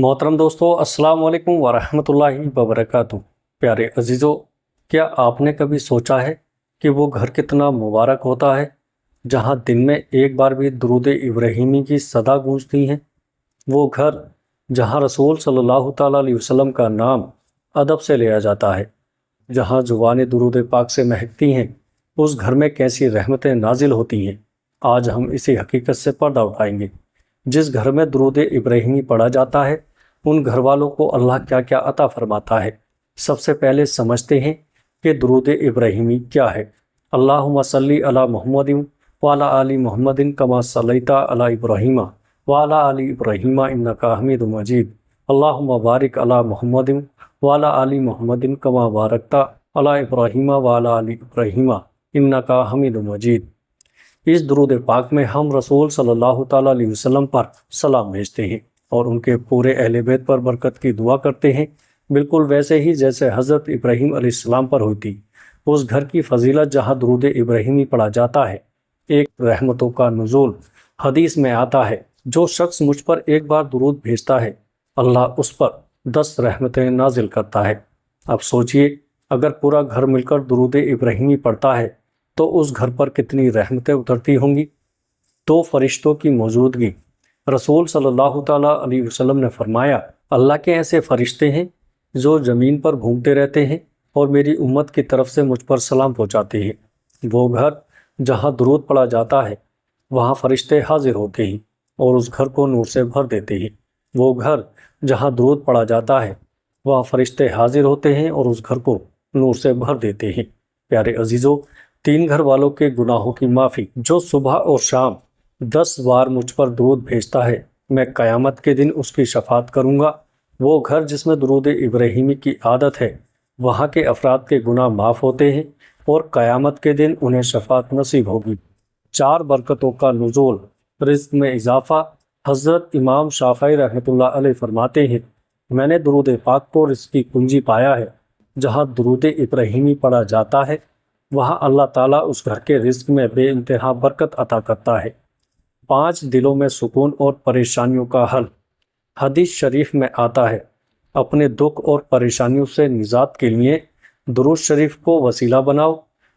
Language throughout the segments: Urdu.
محترم دوستو، السلام علیکم ورحمۃ اللہ وبرکاتہ۔ پیارے عزیزو، کیا آپ نے کبھی سوچا ہے کہ وہ گھر کتنا مبارک ہوتا ہے جہاں دن میں ایک بار بھی درود ابراہیمی کی صدا گونجتی ہے؟ وہ گھر جہاں رسول صلی اللہ تعالیٰ علیہ وسلم کا نام ادب سے لیا جاتا ہے، جہاں زبانیں درود پاک سے مہکتی ہیں، اس گھر میں کیسی رحمتیں نازل ہوتی ہیں۔ آج ہم اسی حقیقت سے پردہ اٹھائیں گے۔ جس گھر میں درود ابراہیمی پڑھا جاتا ہے، ان گھر والوں کو اللہ کیا کیا عطا فرماتا ہے۔ سب سے پہلے سمجھتے ہیں کہ درود ابراہیمی کیا ہے۔ اللہم صلی علی محمد وعلی آل محمد کما صلیت علی ابراہیم وعلی آل ابراہیم انک حمید مجید۔ اللہم بارک علی محمد وعلی آل محمد کما بارکت علی ابراہیم وعلی آل ابراہیم انک حمید مجید۔ اس درود پاک میں ہم رسول صلی اللہ تعالیٰ علیہ وسلم پر سلام بھیجتے ہیں اور ان کے پورے اہل بیت پر برکت کی دعا کرتے ہیں، بالکل ویسے ہی جیسے حضرت ابراہیم علیہ السلام پر ہوتی۔ اس گھر کی فضیلت جہاں درود ابراہیمی پڑھا جاتا ہے، ایک رحمتوں کا نزول۔ حدیث میں آتا ہے، جو شخص مجھ پر ایک بار درود بھیجتا ہے، اللہ اس پر 10 رحمتیں نازل کرتا ہے۔ اب سوچئے، اگر پورا گھر مل کر درود ابراہیمی پڑھتا ہے تو اس گھر پر کتنی رحمتیں اترتی ہوں گی۔ تو فرشتوں کی موجودگی۔ رسول صلی اللہ تعالیٰ علیہ وسلم نے فرمایا، اللہ کے ایسے فرشتے ہیں جو زمین پر گھومتے رہتے ہیں اور میری امت کی طرف سے مجھ پر سلام پہنچاتے ہیں۔ وہ گھر جہاں درود پڑھا جاتا ہے، وہاں فرشتے حاضر ہوتے ہیں اور اس گھر کو نور سے بھر دیتے ہیں۔ وہ گھر جہاں درود پڑھا جاتا ہے، وہاں فرشتے حاضر ہوتے ہیں اور اس گھر کو نور سے بھر دیتے ہیں۔ پیارے عزیزو، 3 گھر والوں کے گناہوں کی معافی۔ جو صبح اور شام 10 بار مجھ پر درود بھیجتا ہے، میں قیامت کے دن اس کی شفاعت کروں گا۔ وہ گھر جس میں درود ابراہیمی کی عادت ہے، وہاں کے افراد کے گناہ معاف ہوتے ہیں اور قیامت کے دن انہیں شفاعت نصیب ہوگی۔ 4 برکتوں کا نزول۔ رزق میں اضافہ۔ حضرت امام شافعی رحمۃ اللہ علیہ فرماتے ہیں، میں نے درود پاک کو رزق کی کنجی پایا ہے۔ جہاں درود ابراہیمی پڑھا جاتا ہے، وہاں اللہ تعالیٰ اس گھر کے رزق میں بے انتہا برکت عطا کرتا ہے۔ 5 دلوں میں سکون اور پریشانیوں کا حل۔ حدیث شریف میں آتا ہے، اپنے دکھ اور پریشانیوں سے نجات کے لیے درود شریف کو وسیلہ بناؤ۔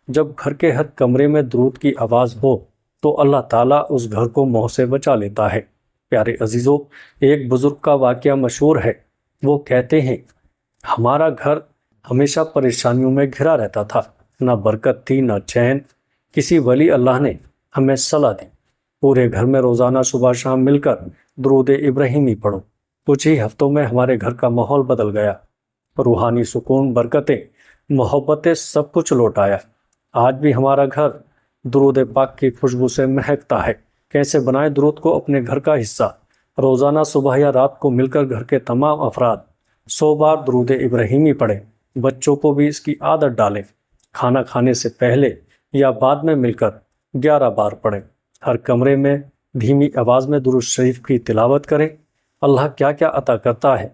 جب گھر کے ہر کمرے میں درود کی آواز ہو تو اللہ تعالیٰ اس گھر کو موہ سے بچا لیتا ہے۔ پیارے عزیزو، ایک بزرگ کا واقعہ مشہور ہے۔ وہ کہتے ہیں، ہمارا گھر ہمیشہ پریشانیوں میں گھرا رہتا تھا، نہ برکت تھی نہ چین۔ کسی ولی اللہ نے ہمیں صلاح دی، پورے گھر میں روزانہ صبح شام مل کر درود ابراہیمی پڑھو۔ کچھ ہی ہفتوں میں ہمارے گھر کا ماحول بدل گیا، روحانی سکون، برکتیں، محبتیں، سب کچھ لوٹ آیا۔ آج بھی ہمارا گھر درود پاک کی خوشبو سے مہکتا ہے۔ کیسے بنائیں درود کو اپنے گھر کا حصہ؟ روزانہ صبح یا رات کو مل کر گھر کے تمام افراد 100 بار درود ابراہیمی پڑھیں۔ بچوں کو بھی اس کی عادت ڈالیں۔ کھانا کھانے سے پہلے یا بعد میں مل کر 11 بار پڑھیں۔ ہر کمرے میں دھیمی آواز میں درود شریف کی تلاوت کریں۔ اللہ کیا کیا عطا کرتا ہے،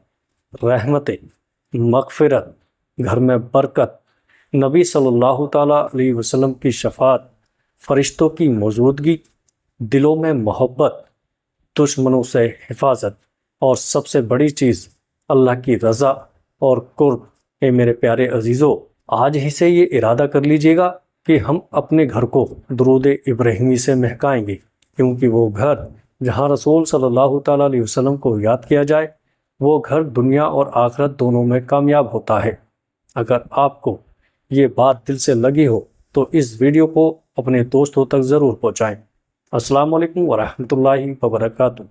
رحمتیں، مغفرت، گھر میں برکت، نبی صلی اللہ تعالیٰ علیہ وسلم کی شفاعت، فرشتوں کی موجودگی، دلوں میں محبت، دشمنوں سے حفاظت، اور سب سے بڑی چیز اللہ کی رضا اور قرب۔ اے میرے پیارے عزیزو، آج ہی سے یہ ارادہ کر لیجئے گا کہ ہم اپنے گھر کو درود ابراہیمی سے مہکائیں گے، کیونکہ وہ گھر جہاں رسول صلی اللہ تعالیٰ علیہ وسلم کو یاد کیا جائے، وہ گھر دنیا اور آخرت دونوں میں کامیاب ہوتا ہے۔ اگر آپ کو یہ بات دل سے لگی ہو تو اس ویڈیو کو اپنے دوستوں تک ضرور پہنچائیں۔ السلام علیکم ورحمۃ اللہ وبرکاتہ۔